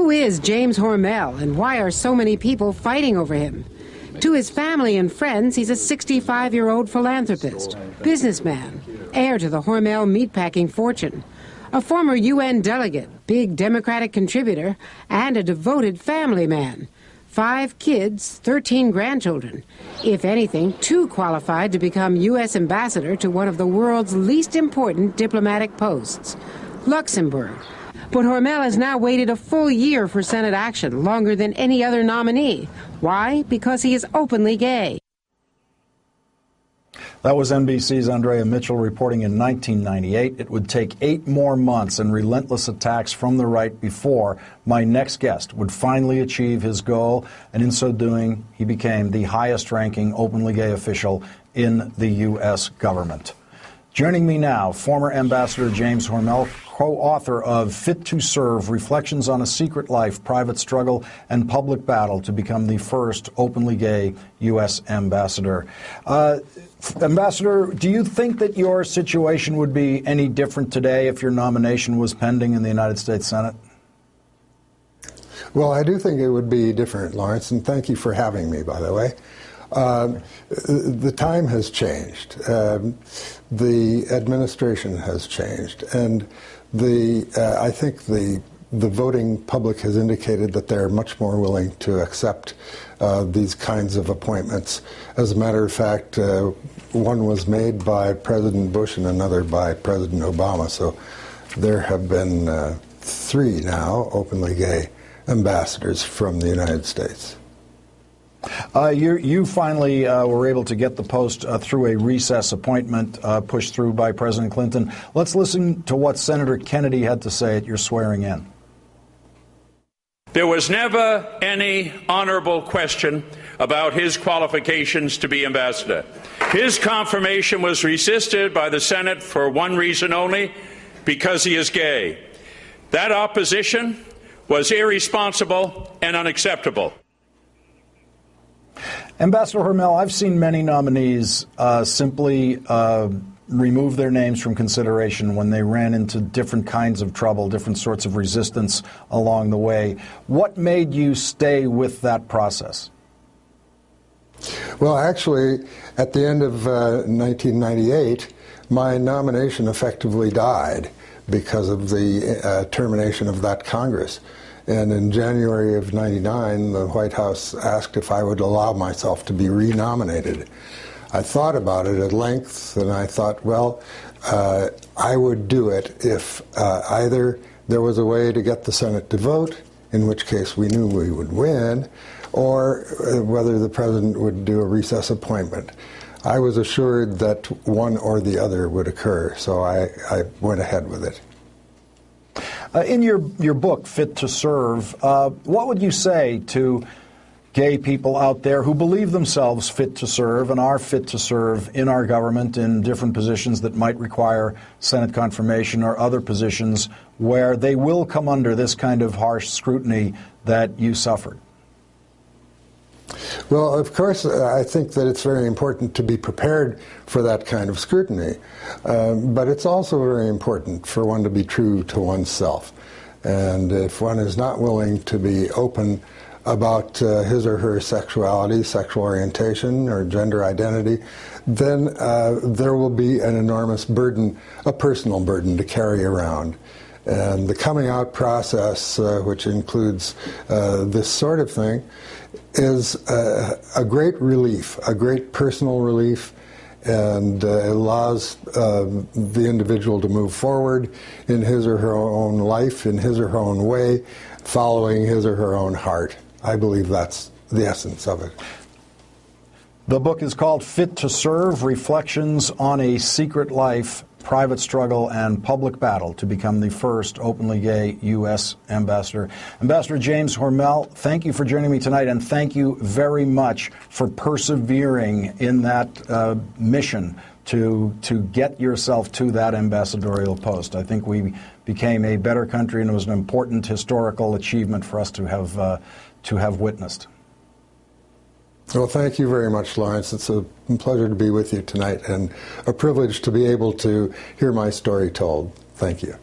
Who is James Hormel, and why are so many people fighting over him? To his family and friends, he's a 65-year-old philanthropist, businessman, heir to the Hormel meatpacking fortune, a former UN delegate, big Democratic contributor, and a devoted family man. 5 kids, 13 grandchildren. If anything, too qualified to become U.S. ambassador to one of the world's least important diplomatic posts, Luxembourg. But Hormel has now waited a full year for Senate action, longer than any other nominee. Why? Because he is openly gay. That was NBC's Andrea Mitchell reporting in 1998. It would take 8 more months and relentless attacks from the right before my next guest would finally achieve his goal, and in so doing, he became the highest-ranking openly gay official in the U.S. government. Joining me now, former Ambassador James Hormel, co-author of Fit to Serve, Reflections on a Secret Life, Private Struggle, and Public Battle to become the first openly gay U.S. ambassador. Ambassador, do you think that your situation would be any different today if your nomination was pending in the United States Senate? Well, I do think it would be different, Lawrence, and thank you for having me, by the way. The time has changed. The administration has changed, and I think the voting public has indicated that they're much more willing to accept these kinds of appointments. As a matter of fact, one was made by President Bush and another by President Obama. So there have been 3 now openly gay ambassadors from the United States. You finally were able to get the post through a recess appointment pushed through by President Clinton. Let's listen to what Senator Kennedy had to say at your swearing in. There was never any honorable question about his qualifications to be ambassador. His confirmation was resisted by the Senate for one reason only, because he is gay. That opposition was irresponsible and unacceptable. Ambassador Hormel, I've seen many nominees simply remove their names from consideration when they ran into different kinds of trouble, different sorts of resistance along the way. What made you stay with that process? Well, actually, at the end of 1998, my nomination effectively died because of the termination of that Congress. And in January of '99, the White House asked if I would allow myself to be renominated. I thought about it at length, and I thought, well, I would do it if either there was a way to get the Senate to vote, in which case we knew we would win, or whether the president would do a recess appointment. I was assured that one or the other would occur, so I went ahead with it. In your book, Fit to Serve, what would you say to gay people out there who believe themselves fit to serve and are fit to serve in our government in different positions that might require Senate confirmation or other positions where they will come under this kind of harsh scrutiny that you suffered? Well, of course, I think that it's very important to be prepared for that kind of scrutiny, but it's also very important for one to be true to oneself. And if one is not willing to be open about his or her sexuality, sexual orientation, or gender identity, then there will be an enormous burden, a personal burden to carry around. And the coming out process, which includes this sort of thing, is a great relief, a great personal relief, and allows the individual to move forward in his or her own life, in his or her own way, following his or her own heart. I believe that's the essence of it. The book is called Fit to Serve, Reflections on a Secret Life, Private Struggle, and Public Battle to become the first openly gay U.S. ambassador. Ambassador James Hormel, thank you for joining me tonight, and thank you very much for persevering in that mission to get yourself to that ambassadorial post. I think we became a better country, and it was an important historical achievement for us to have witnessed. Well, thank you very much, Lawrence. It's a pleasure to be with you tonight and a privilege to be able to hear my story told. Thank you.